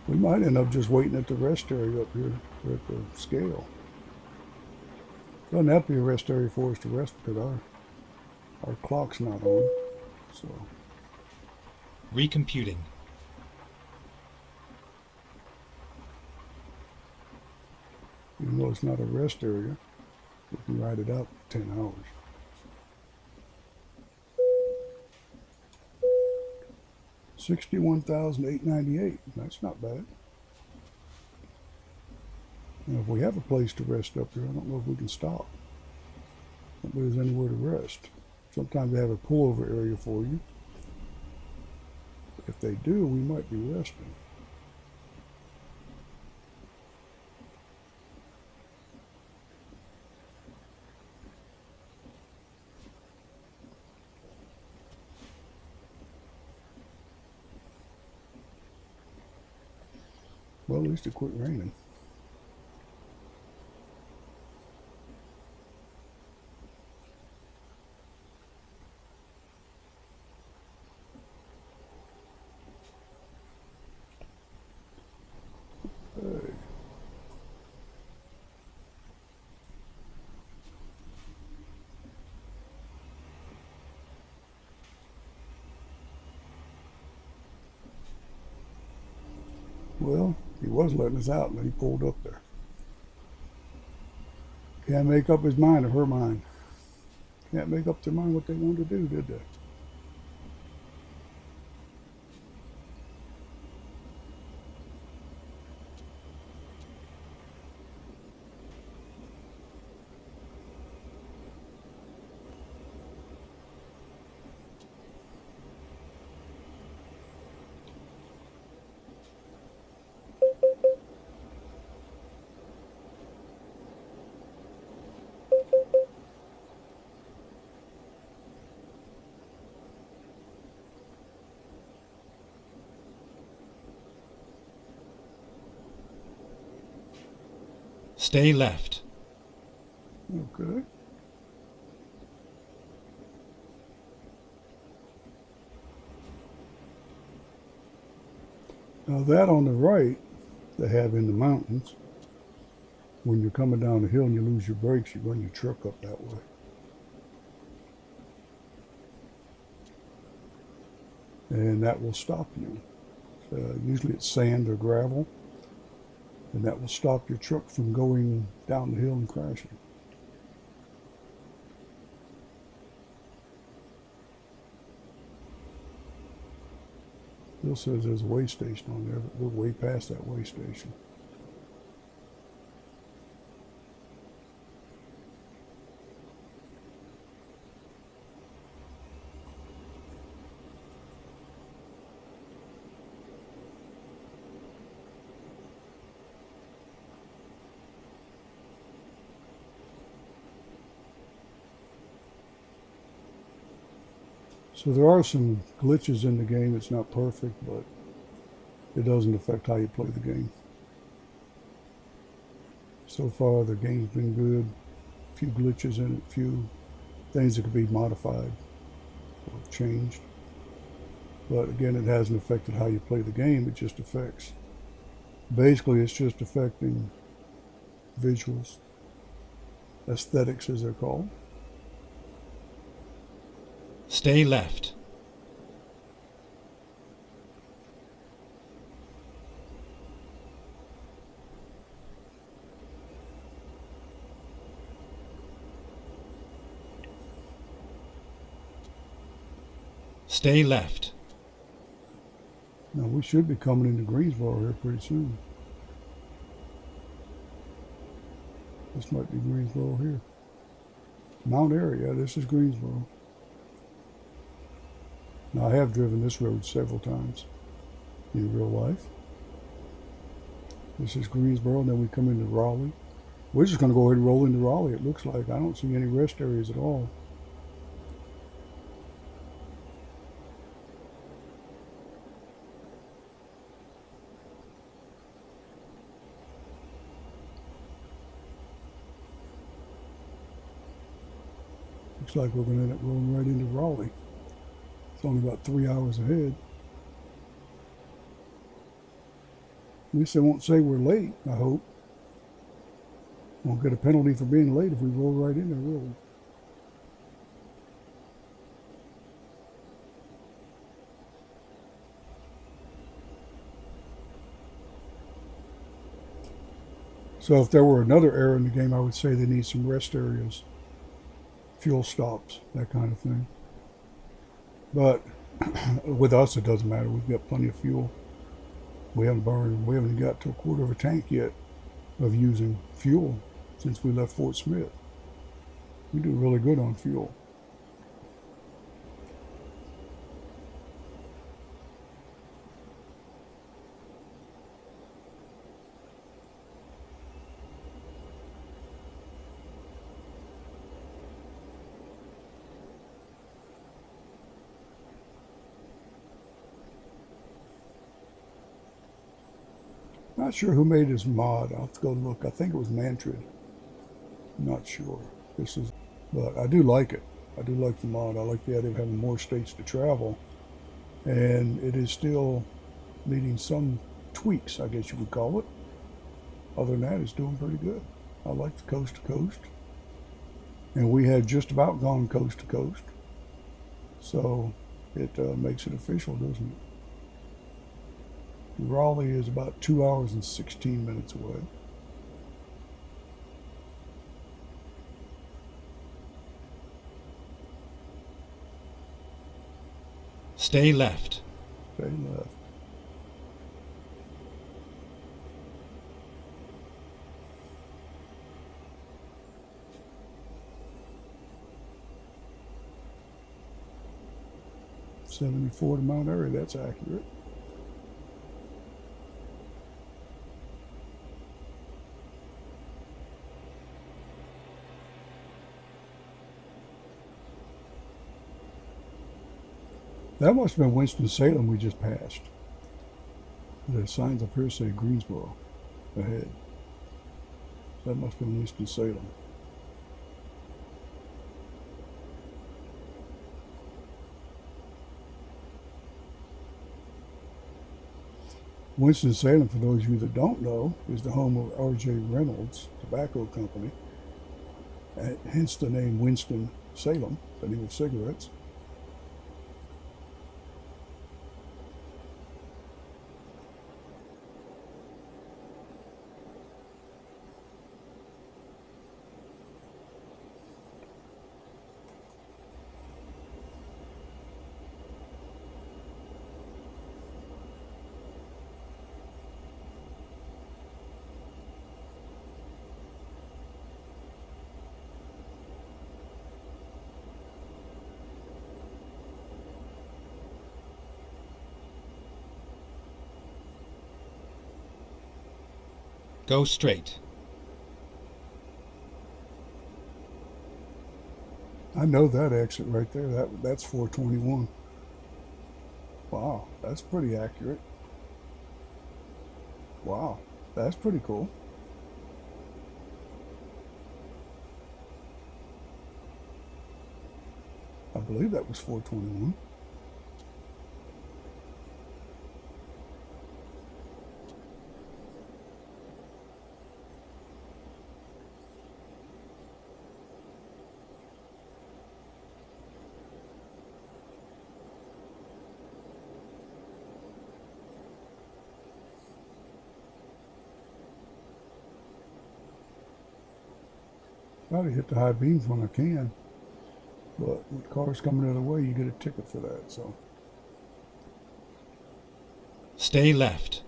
We might end up just waiting at the rest area up here, or at the scale. Doesn't have to be a rest area for us to rest because our clock's not on. So Recomputing. even though it's not a rest area, we can ride it out for 10 hours. $61,898. That's not bad. Now, if we have a place to rest up here, I don't know if we can stop. I don't think there's anywhere to rest. Sometimes they have a pullover area for you. But if they do, we might be resting. Well, at least it quit raining. Hey. Well, he was letting us out, and then he pulled up there. Can't make up his mind or her mind. Can't make up their mind what they wanted to do, did they? Stay left. Okay. Now that on the right, they have in the mountains, when you're coming down the hill and you lose your brakes, you run your truck up that way. And that will stop you. Usually it's sand or gravel, and that will stop your truck from going down the hill and crashing. Bill says there's a way station on there, but we're way past that way station. So there are some glitches in the game. It's not perfect, but it doesn't affect how you play the game. So far, the game's been good. A few glitches in it, a few things that could be modified or changed. But again, it hasn't affected how you play the game. It just affects. Basically, it's just affecting visuals, aesthetics as they're called. Stay left. Stay left. Now we should be coming into Greensboro here pretty soon. This might be Greensboro here. Mount Airy, yeah, this is Greensboro. Now I have driven this road several times in real life. This is Greensboro, and then we come into Raleigh. We're just going to go ahead and roll into Raleigh, it looks like. I don't see any rest areas at all. Looks like we're going to end up rolling right into Raleigh. It's only about 3 hours ahead. At least they won't say we're late, I hope. Won't get a penalty for being late if we roll right in there, will we? So if there were another error in the game, I would say they need some rest areas, fuel stops, that kind of thing. But with us, it doesn't matter. We've got plenty of fuel. We haven't got to a quarter of a tank yet of using fuel since we left Fort Smith. We do really good on fuel. Not sure who made this mod. I'll have to go look. I think it was Mantrid. Not sure. But I do like it. I do like the mod. I like the idea of having more states to travel, and it is still needing some tweaks, I guess you would call it. Other than that, it's doing pretty good. I like the coast to coast, and we had just about gone coast to coast, so it makes it official, doesn't it? Raleigh is about 2 hours and 16 minutes away. Stay left. Stay left. .74 to Mount Airy, that's accurate. That must have been Winston-Salem we just passed. The signs up here say Greensboro ahead. That must have been Winston-Salem. Winston-Salem, for those of you that don't know, is the home of R.J. Reynolds Tobacco Company, hence the name Winston-Salem, the name of cigarettes. Go straight. I know that exit right there. That's 421. Wow, that's pretty accurate. Wow, that's pretty cool. I believe that was 421. Try to hit the high beams when I can, but with cars coming the other way, you get a ticket for that. So Stay left.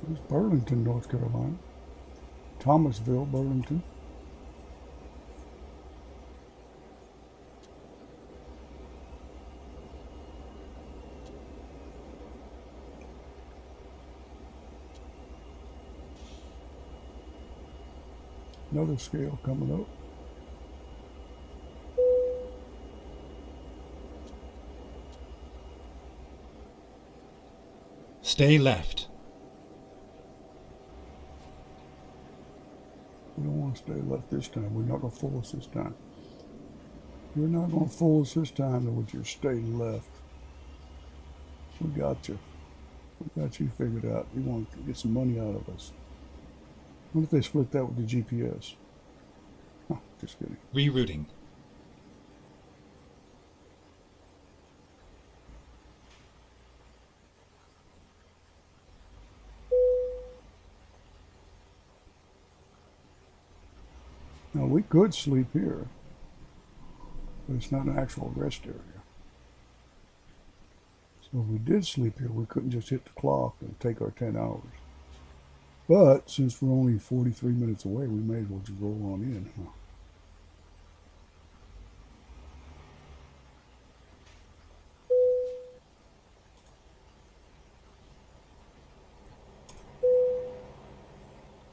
it was Burlington, North Carolina. Thomasville, Burlington. Another scale coming up. Stay left. We don't want to stay left this time. We're not going to fool us this time. You're not going to fool us this time with your stay left. We got you. We got you figured out. You want to get some money out of us. What if they split that with the GPS? Huh, just kidding. Rerouting. Now we could sleep here, but it's not an actual rest area. So if we did sleep here, we couldn't just hit the clock and take our 10 hours. But since we're only 43 minutes away, we may as well just roll on in, huh?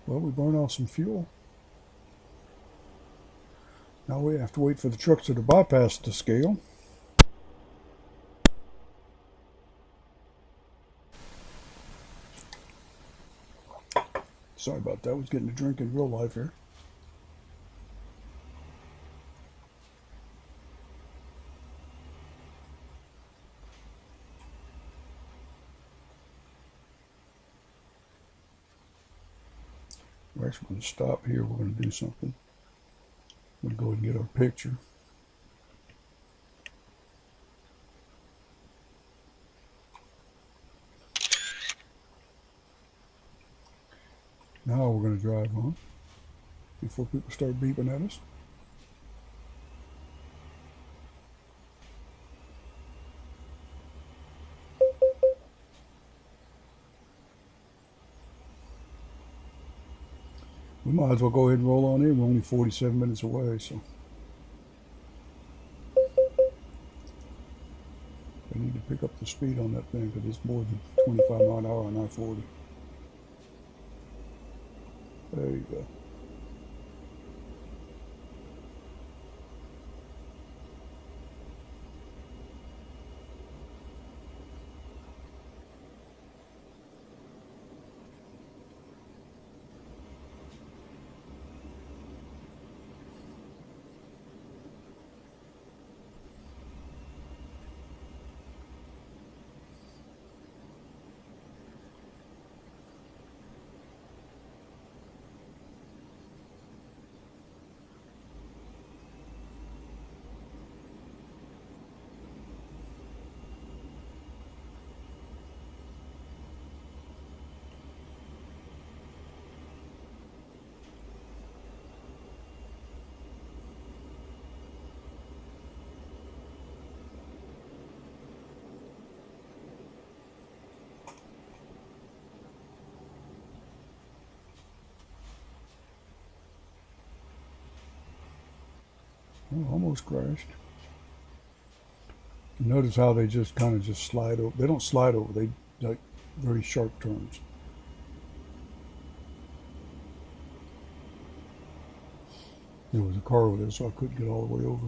Well, we burn off some fuel. Now we have to wait for the trucks to bypass the scale. Sorry about that. I was getting a drink in real life here. We're actually going to stop here. We're going to do something. We're going to go ahead and get our picture. Now we're going to drive on before people start beeping at us. We might as well go ahead and roll on in. We're only 47 minutes away, so. I need to pick up the speed on that thing because it's more than 25 mile an hour on I-40. There you go. Oh, almost crashed. Notice how they just kind of just slide over. They don't slide over. They like very sharp turns. There was a car over there, so I couldn't get all the way over.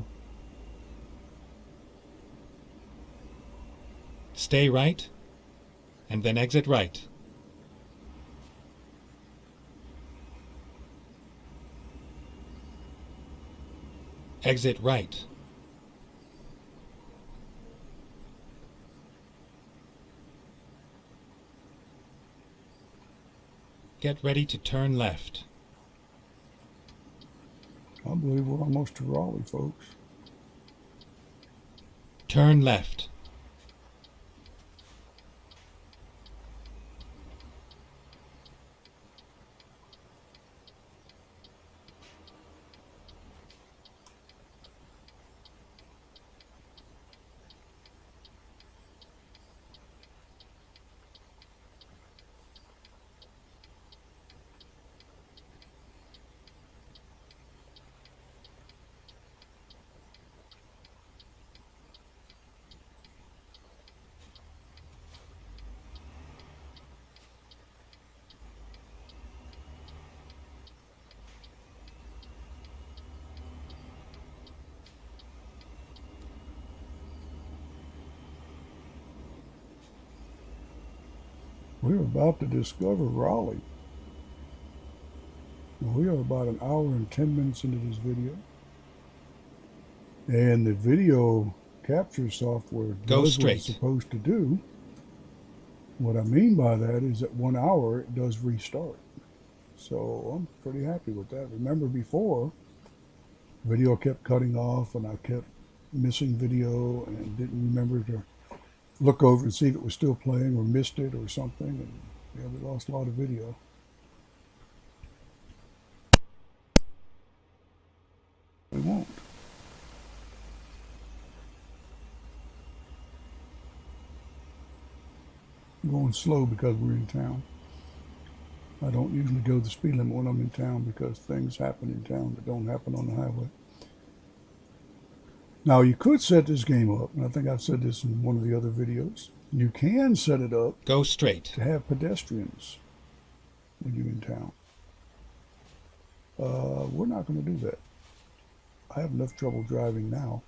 Stay right, and then exit right. Exit right. Get ready to turn left. I believe we're almost to Raleigh, folks. Turn left. We're about to discover Raleigh. We are about an hour and 10 minutes into this video. And the video capture software Go does what it's straight. supposed to do. What I mean by that is at 1 hour, it does restart. So I'm pretty happy with that. Remember before, video kept cutting off and I kept missing video and didn't remember to look over and see if it was still playing or missed it or something. And yeah, we lost a lot of video. We won't. I'm going slow because we're in town. I don't usually go the speed limit when I'm in town because things happen in town that don't happen on the highway. Now you could set this game up, and I think I've said this in one of the other videos. You can set it up Go straight. to have pedestrians when you're in town. We're not going to do that. I have enough trouble driving now.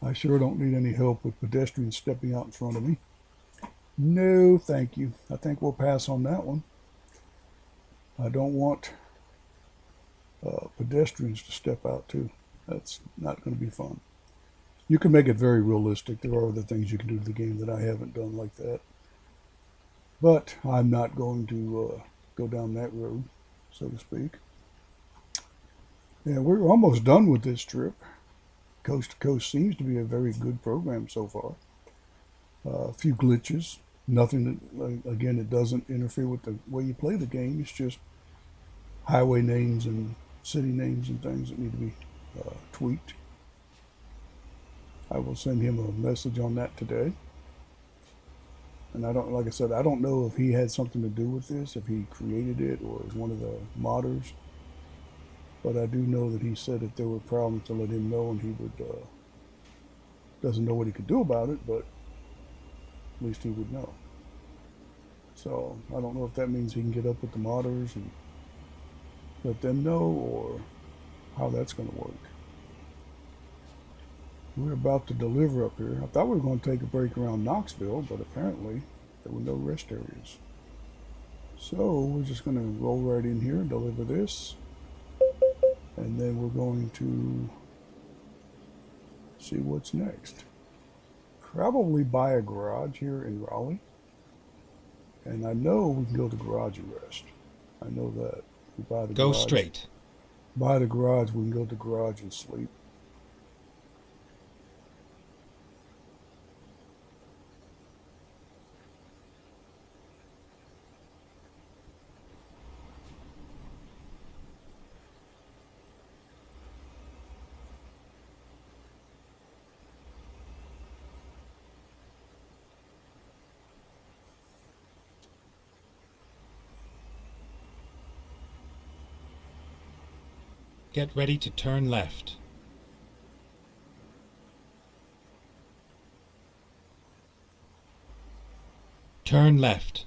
I sure don't need any help with pedestrians stepping out in front of me. No, thank you. I think we'll pass on that one. I don't want pedestrians to step out too. That's not going to be fun. You can make it very realistic. There are other things you can do to the game that I haven't done like that. But I'm not going to go down that road, so to speak. Yeah, we're almost done with this trip. Coast to Coast seems to be a very good program so far. A few glitches. Nothing that, again, it doesn't interfere with the way you play the game. It's just highway names and city names and things that need to be tweaked. I will send him a message on that today. And I don't, like I said, I don't know if he had something to do with this, if he created it or is one of the modders. But I do know that he said if there were problems to let him know, and he would, doesn't know what he could do about it, but at least he would know. So I don't know if that means he can get up with the modders and let them know, or how that's going to work. We're about to deliver up here. I thought we were going to take a break around Knoxville, but apparently there were no rest areas. So we're just going to roll right in here and deliver this. And then we're going to see what's next. Probably buy a garage here in Raleigh. And I know we can go to garage and rest. I know that. We buy the Go garage. straight. Buy the garage, we can go to the garage and sleep. Get ready to turn left. Turn left.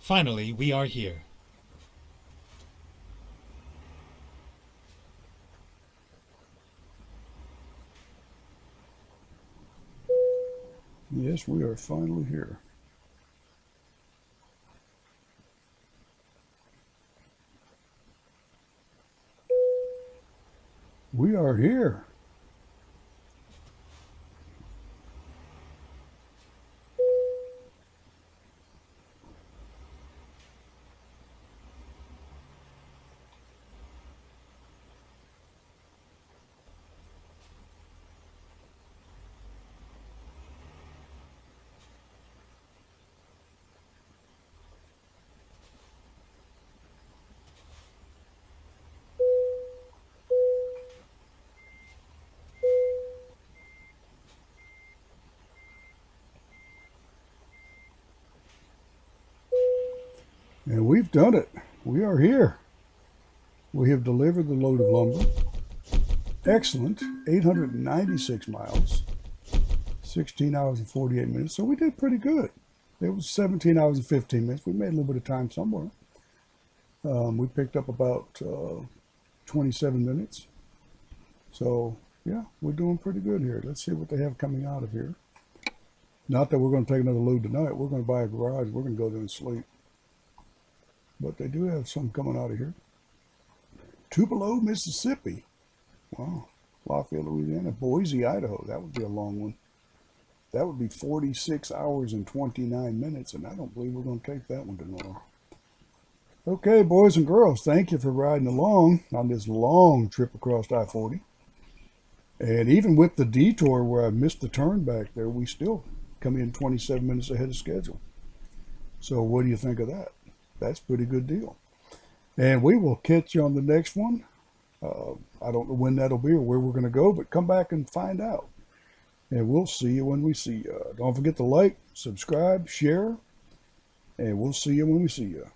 Finally, we are here. Yes, we are finally here. We are here. And we've done it. We are here. We have delivered the load of lumber. Excellent. 896 miles. 16 hours and 48 minutes. So we did pretty good. It was 17 hours and 15 minutes. We made a little bit of time somewhere. We picked up about 27 minutes. So, yeah, we're doing pretty good here. Let's see what they have coming out of here. Not that we're going to take another load tonight. We're going to buy a garage. We're going to go there and sleep. But they do have some coming out of here. Tupelo, Mississippi. Wow. Lafayette, Louisiana. Boise, Idaho. That would be a long one. That would be 46 hours and 29 minutes, and I don't believe we're going to take that one tomorrow. Okay, boys and girls, thank you for riding along on this long trip across I-40. And even with the detour where I missed the turn back there, we still come in 27 minutes ahead of schedule. So what do you think of that? That's a pretty good deal. And we will catch you on the next one. I don't know when that'll be or where we're going to go, but come back and find out. And we'll see you when we see you. Don't forget to like, subscribe, share, and we'll see you when we see you.